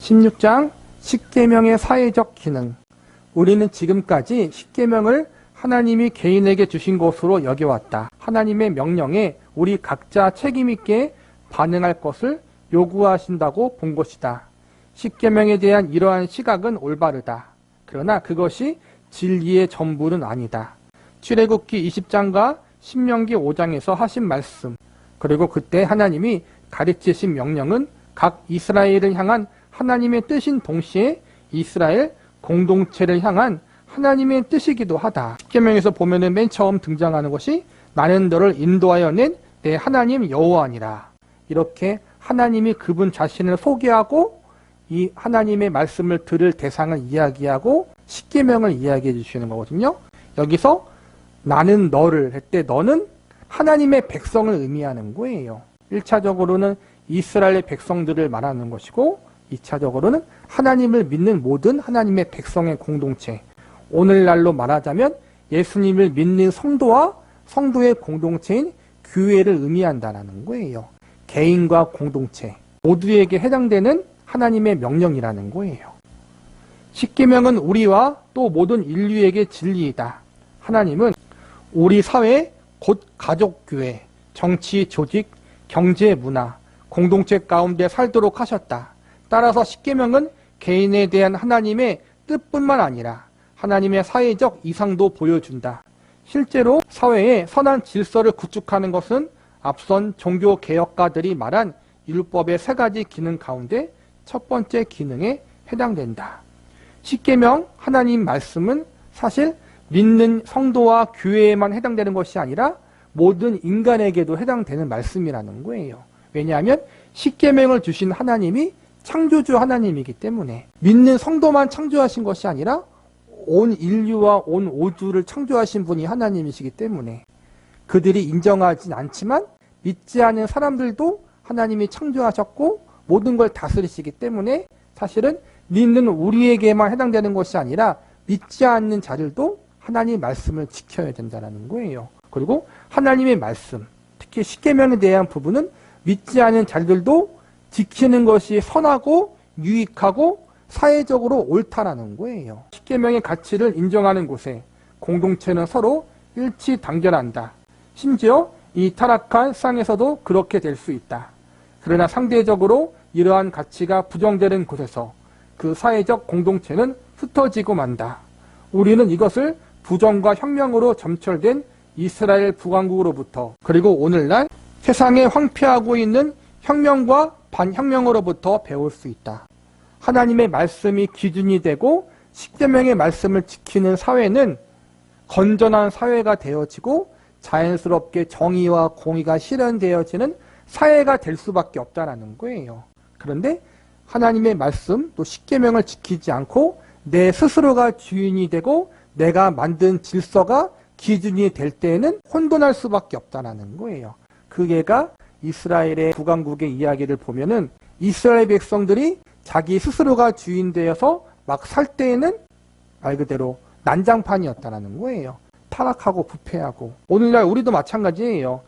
16장 십계명의 사회적 기능. 우리는 지금까지 십계명을 하나님이 개인에게 주신 것으로 여겨왔다. 하나님의 명령에 우리 각자 책임있게 반응할 것을 요구하신다고 본 것이다. 십계명에 대한 이러한 시각은 올바르다. 그러나 그것이 진리의 전부는 아니다. 출애굽기 20장과 신명기 5장에서 하신 말씀, 그리고 그때 하나님이 가르치신 명령은 각 이스라엘을 향한 하나님의 뜻인 동시에 이스라엘 공동체를 향한 하나님의 뜻이기도 하다. 십계명에서 보면은 맨 처음 등장하는 것이 나는 너를 인도하여 낸 내 하나님 여호와니라. 이렇게 하나님이 그분 자신을 소개하고 이 하나님의 말씀을 들을 대상을 이야기하고 십계명을 이야기해 주시는 거거든요. 여기서 나는 너를 할 때 너는 하나님의 백성을 의미하는 거예요. 1차적으로는 이스라엘의 백성들을 말하는 것이고 2차적으로는 하나님을 믿는 모든 하나님의 백성의 공동체, 오늘날로 말하자면 예수님을 믿는 성도와 성도의 공동체인 교회를 의미한다는 거예요. 개인과 공동체 모두에게 해당되는 하나님의 명령이라는 거예요. 십계명은 우리와 또 모든 인류에게 진리이다. 하나님은 우리 사회, 곧 가족교회, 정치, 조직, 경제, 문화, 공동체 가운데 살도록 하셨다. 따라서 십계명은 개인에 대한 하나님의 뜻뿐만 아니라 하나님의 사회적 이상도 보여준다. 실제로 사회에 선한 질서를 구축하는 것은 앞선 종교개혁가들이 말한 율법의 3가지 기능 가운데 첫 번째 기능에 해당된다. 십계명 하나님 말씀은 사실 믿는 성도와 교회에만 해당되는 것이 아니라 모든 인간에게도 해당되는 말씀이라는 거예요. 왜냐하면 십계명을 주신 하나님이 창조주 하나님이기 때문에 믿는 성도만 창조하신 것이 아니라 온 인류와 온 우주를 창조하신 분이 하나님이시기 때문에 그들이 인정하진 않지만 믿지 않은 사람들도 하나님이 창조하셨고 모든 걸 다스리시기 때문에 사실은 믿는 우리에게만 해당되는 것이 아니라 믿지 않는 자들도 하나님의 말씀을 지켜야 된다는 거예요. 그리고 하나님의 말씀, 특히 십계명에 대한 부분은 믿지 않은 자들도 지키는 것이 선하고 유익하고 사회적으로 옳다라는 거예요. 십계명의 가치를 인정하는 곳에 공동체는 서로 일치단결한다. 심지어 이 타락한 세상에서도 그렇게 될 수 있다. 그러나 상대적으로 이러한 가치가 부정되는 곳에서 그 사회적 공동체는 흩어지고 만다. 우리는 이것을 부정과 혁명으로 점철된 이스라엘 북왕국으로부터 그리고 오늘날 세상에 황폐하고 있는 혁명과 반혁명으로부터 배울 수 있다. 하나님의 말씀이 기준이 되고 십계명의 말씀을 지키는 사회는 건전한 사회가 되어지고 자연스럽게 정의와 공의가 실현되어지는 사회가 될 수밖에 없다는 거예요. 그런데 하나님의 말씀 또 십계명을 지키지 않고 내 스스로가 주인이 되고 내가 만든 질서가 기준이 될 때에는 혼돈할 수밖에 없다는 거예요. 그게가 이스라엘의 북왕국의 이야기를 보면은 이스라엘 백성들이 자기 스스로가 주인 되어서 막 살 때에는 말 그대로 난장판이었다는 거예요. 타락하고 부패하고. 오늘날 우리도 마찬가지예요.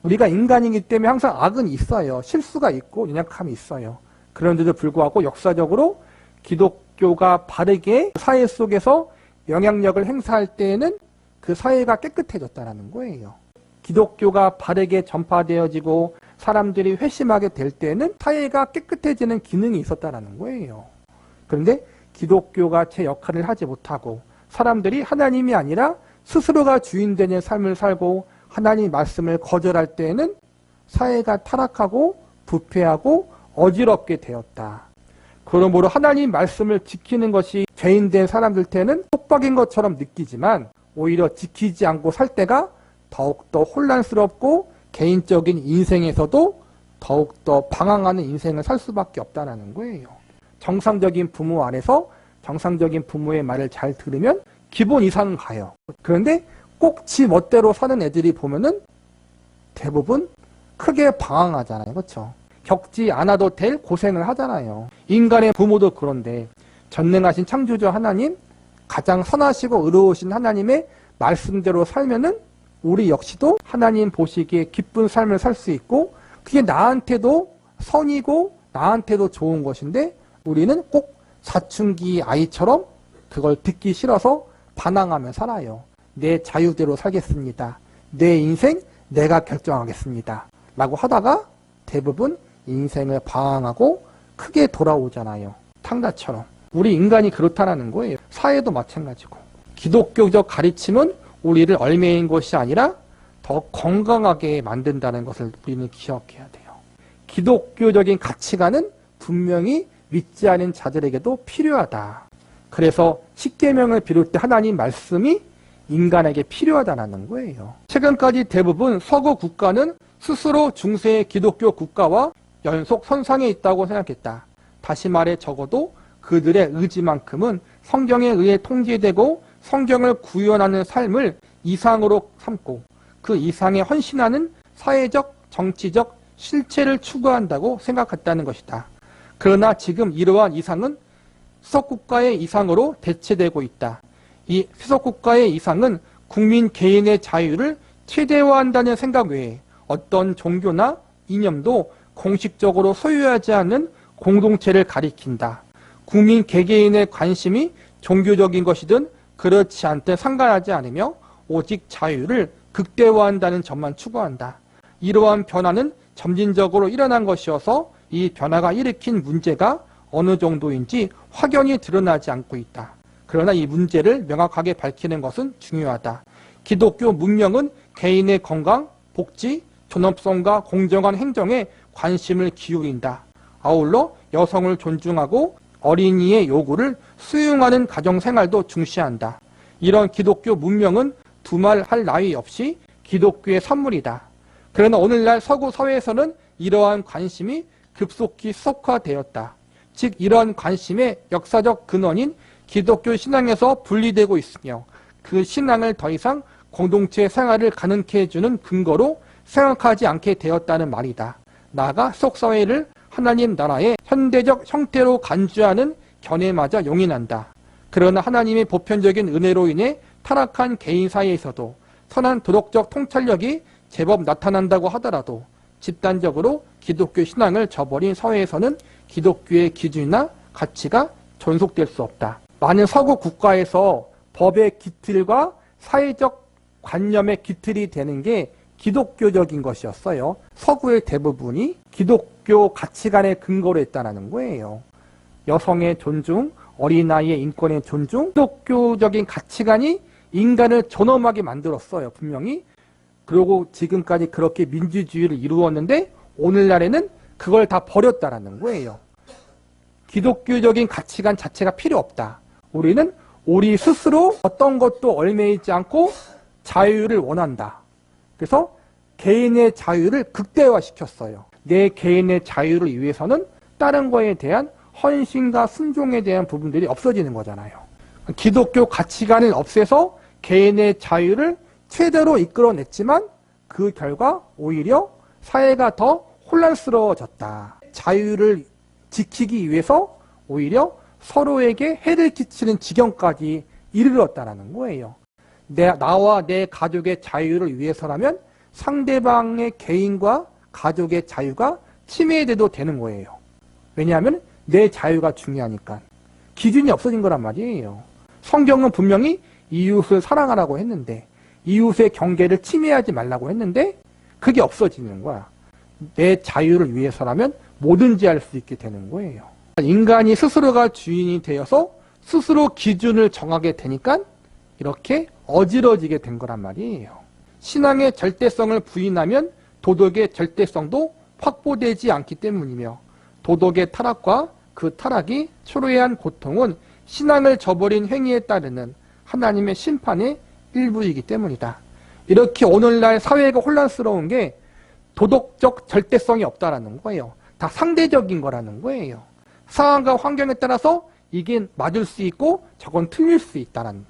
우리가 인간이기 때문에 항상 악은 있어요. 실수가 있고 연약함이 있어요. 그런데도 불구하고 역사적으로 기독교가 바르게 사회 속에서 영향력을 행사할 때에는 그 사회가 깨끗해졌다는 거예요. 기독교가 바르게 전파되어지고 사람들이 회심하게 될 때는 사회가 깨끗해지는 기능이 있었다는 거예요. 그런데 기독교가 제 역할을 하지 못하고 사람들이 하나님이 아니라 스스로가 주인 되는 삶을 살고 하나님 말씀을 거절할 때에는 사회가 타락하고 부패하고 어지럽게 되었다. 그러므로 하나님 말씀을 지키는 것이 죄인된 사람들한테는 속박인 것처럼 느끼지만 오히려 지키지 않고 살 때가 더욱더 혼란스럽고 개인적인 인생에서도 더욱더 방황하는 인생을 살 수밖에 없다는 거예요. 정상적인 부모 안에서 정상적인 부모의 말을 잘 들으면 기본 이상은 가요. 그런데 꼭 지 멋대로 사는 애들이 보면은 대부분 크게 방황하잖아요. 그렇죠? 겪지 않아도 될 고생을 하잖아요. 인간의 부모도 그런데 전능하신 창조주 하나님, 가장 선하시고 의로우신 하나님의 말씀대로 살면은 우리 역시도 하나님 보시기에 기쁜 삶을 살 수 있고 그게 나한테도 선이고 나한테도 좋은 것인데 우리는 꼭 사춘기 아이처럼 그걸 듣기 싫어서 반항하며 살아요. 내 자유대로 살겠습니다. 내 인생 내가 결정하겠습니다. 라고 하다가 대부분 인생을 방황하고 크게 돌아오잖아요. 탕자처럼. 우리 인간이 그렇다는 거예요. 사회도 마찬가지고. 기독교적 가르침은 우리를 얽매인 것이 아니라 더 건강하게 만든다는 것을 우리는 기억해야 돼요. 기독교적인 가치관은 분명히 믿지 않은 자들에게도 필요하다. 그래서 십계명을 비롯해 하나님 말씀이 인간에게 필요하다는 거예요. 최근까지 대부분 서구 국가는 스스로 중세의 기독교 국가와 연속 선상에 있다고 생각했다. 다시 말해 적어도 그들의 의지만큼은 성경에 의해 통제되고 성경을 구현하는 삶을 이상으로 삼고 그 이상에 헌신하는 사회적, 정치적 실체를 추구한다고 생각했다는 것이다. 그러나 지금 이러한 이상은 세속국가의 이상으로 대체되고 있다. 이 세속국가의 이상은 국민 개인의 자유를 최대화한다는 생각 외에 어떤 종교나 이념도 공식적으로 소유하지 않는 공동체를 가리킨다. 국민 개개인의 관심이 종교적인 것이든 그렇지 않든 상관하지 않으며 오직 자유를 극대화한다는 점만 추구한다. 이러한 변화는 점진적으로 일어난 것이어서 이 변화가 일으킨 문제가 어느 정도인지 확연히 드러나지 않고 있다. 그러나 이 문제를 명확하게 밝히는 것은 중요하다. 기독교 문명은 개인의 건강, 복지, 존엄성과 공정한 행정에 관심을 기울인다. 아울러 여성을 존중하고 어린이의 요구를 수용하는 가정생활도 중시한다. 이런 기독교 문명은 두말할 나위 없이 기독교의 선물이다. 그러나 오늘날 서구 사회에서는 이러한 관심이 급속히 세속화되었다. 즉 이러한 관심의 역사적 근원인 기독교 신앙에서 분리되고 있으며 그 신앙을 더 이상 공동체 생활을 가능케 해주는 근거로 생각하지 않게 되었다는 말이다. 나아가 세속사회를 하나님 나라의 현대적 형태로 간주하는 견해마저 용인한다. 그러나 하나님의 보편적인 은혜로 인해 타락한 개인 사이에서도 선한 도덕적 통찰력이 제법 나타난다고 하더라도 집단적으로 기독교 신앙을 저버린 사회에서는 기독교의 기준이나 가치가 존속될 수 없다. 많은 서구 국가에서 법의 기틀과 사회적 관념의 기틀이 되는 게 기독교적인 것이었어요. 서구의 대부분이 기독교 가치관의 근거로 했다는 거예요. 여성의 존중, 어린아이의 인권의 존중, 기독교적인 가치관이 인간을 존엄하게 만들었어요. 분명히. 그리고 지금까지 그렇게 민주주의를 이루었는데 오늘날에는 그걸 다 버렸다라는 거예요. 기독교적인 가치관 자체가 필요 없다. 우리는 우리 스스로 어떤 것도 얽매이지 않고 자유를 원한다. 그래서 개인의 자유를 극대화시켰어요. 내 개인의 자유를 위해서는 다른 거에 대한 헌신과 순종에 대한 부분들이 없어지는 거잖아요. 기독교 가치관을 없애서 개인의 자유를 최대로 이끌어냈지만 그 결과 오히려 사회가 더 혼란스러워졌다. 자유를 지키기 위해서 오히려 서로에게 해를 끼치는 지경까지 이르렀다는 거예요. 나와 내 가족의 자유를 위해서라면 상대방의 개인과 가족의 자유가 침해돼도 되는 거예요. 왜냐하면 내 자유가 중요하니까. 기준이 없어진 거란 말이에요. 성경은 분명히 이웃을 사랑하라고 했는데 이웃의 경계를 침해하지 말라고 했는데 그게 없어지는 거야. 내 자유를 위해서라면 뭐든지 할 수 있게 되는 거예요. 인간이 스스로가 주인이 되어서 스스로 기준을 정하게 되니까 이렇게 어지러지게 된 거란 말이에요. 신앙의 절대성을 부인하면 도덕의 절대성도 확보되지 않기 때문이며 도덕의 타락과 그 타락이 초래한 고통은 신앙을 저버린 행위에 따르는 하나님의 심판의 일부이기 때문이다. 이렇게 오늘날 사회가 혼란스러운 게 도덕적 절대성이 없다라는 거예요. 다 상대적인 거라는 거예요. 상황과 환경에 따라서 이게 맞을 수 있고 저건 틀릴 수 있다는.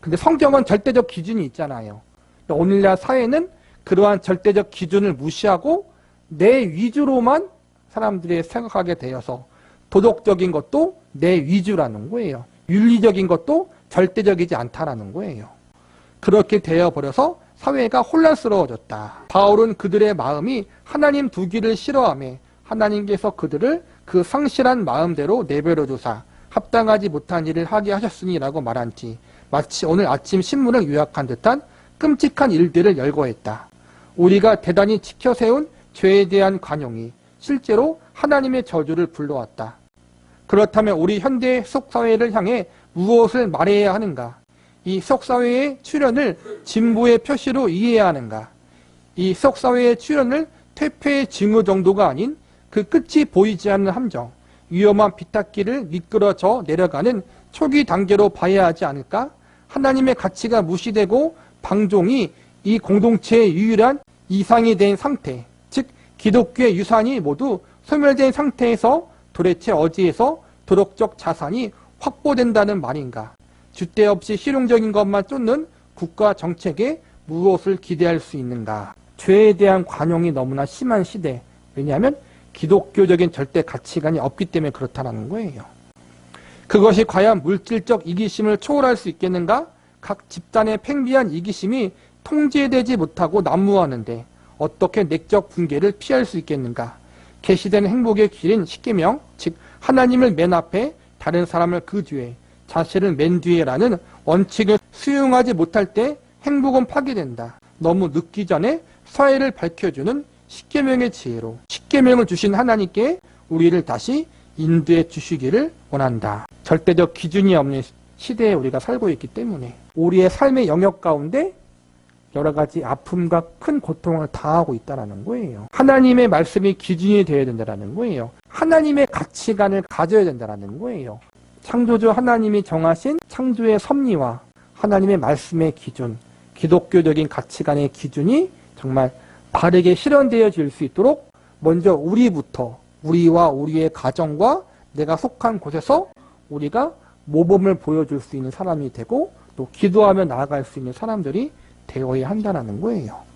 근데 성경은 절대적 기준이 있잖아요. 오늘날 사회는 그러한 절대적 기준을 무시하고 내 위주로만 사람들이 생각하게 되어서 도덕적인 것도 내 위주라는 거예요. 윤리적인 것도 절대적이지 않다라는 거예요. 그렇게 되어버려서 사회가 혼란스러워졌다. 바울은 그들의 마음이 하나님 두기를 싫어하며 하나님께서 그들을 그 성실한 마음대로 내버려 두사 합당하지 못한 일을 하게 하셨으니 라고 말한 뒤 마치 오늘 아침 신문을 요약한 듯한 끔찍한 일들을 열거했다. 우리가 대단히 지켜세운 죄에 대한 관용이 실제로 하나님의 저주를 불러왔다. 그렇다면 우리 현대 속사회를 향해 무엇을 말해야 하는가? 이 속사회의 출현을 진보의 표시로 이해해야 하는가? 이 속사회의 출현을 퇴폐의 징후 정도가 아닌 그 끝이 보이지 않는 함정, 위험한 비탈길을 미끄러져 내려가는 초기 단계로 봐야 하지 않을까? 하나님의 가치가 무시되고 방종이 이 공동체의 유일한 이상이 된 상태, 즉 기독교의 유산이 모두 소멸된 상태에서 도대체 어디에서 도덕적 자산이 확보된다는 말인가? 줏대 없이 실용적인 것만 쫓는 국가 정책에 무엇을 기대할 수 있는가? 죄에 대한 관용이 너무나 심한 시대. 왜냐하면 기독교적인 절대 가치관이 없기 때문에 그렇다는 거예요. 그것이 과연 물질적 이기심을 초월할 수 있겠는가? 각 집단의 팽비한 이기심이 통제되지 못하고 난무하는데 어떻게 내적 붕괴를 피할 수 있겠는가? 계시된 행복의 길인 십계명, 즉 하나님을 맨 앞에 다른 사람을 그 뒤에 자신을 맨 뒤에라는 원칙을 수용하지 못할 때 행복은 파괴된다. 너무 늦기 전에 사회를 밝혀주는 십계명의 지혜로 십계명을 주신 하나님께 우리를 다시 인도해 주시기를 원한다. 절대적 기준이 없는 시대에 우리가 살고 있기 때문에 우리의 삶의 영역 가운데 여러 가지 아픔과 큰 고통을 당하고 있다는 거예요. 하나님의 말씀이 기준이 되어야 된다는 거예요. 하나님의 가치관을 가져야 된다는 거예요. 창조주 하나님이 정하신 창조의 섭리와 하나님의 말씀의 기준, 기독교적인 가치관의 기준이 정말 바르게 실현되어질 수 있도록 먼저 우리부터, 우리와 우리의 가정과 내가 속한 곳에서 우리가 모범을 보여줄 수 있는 사람이 되고 또 기도하며 나아갈 수 있는 사람들이 되어야 한다는 거예요.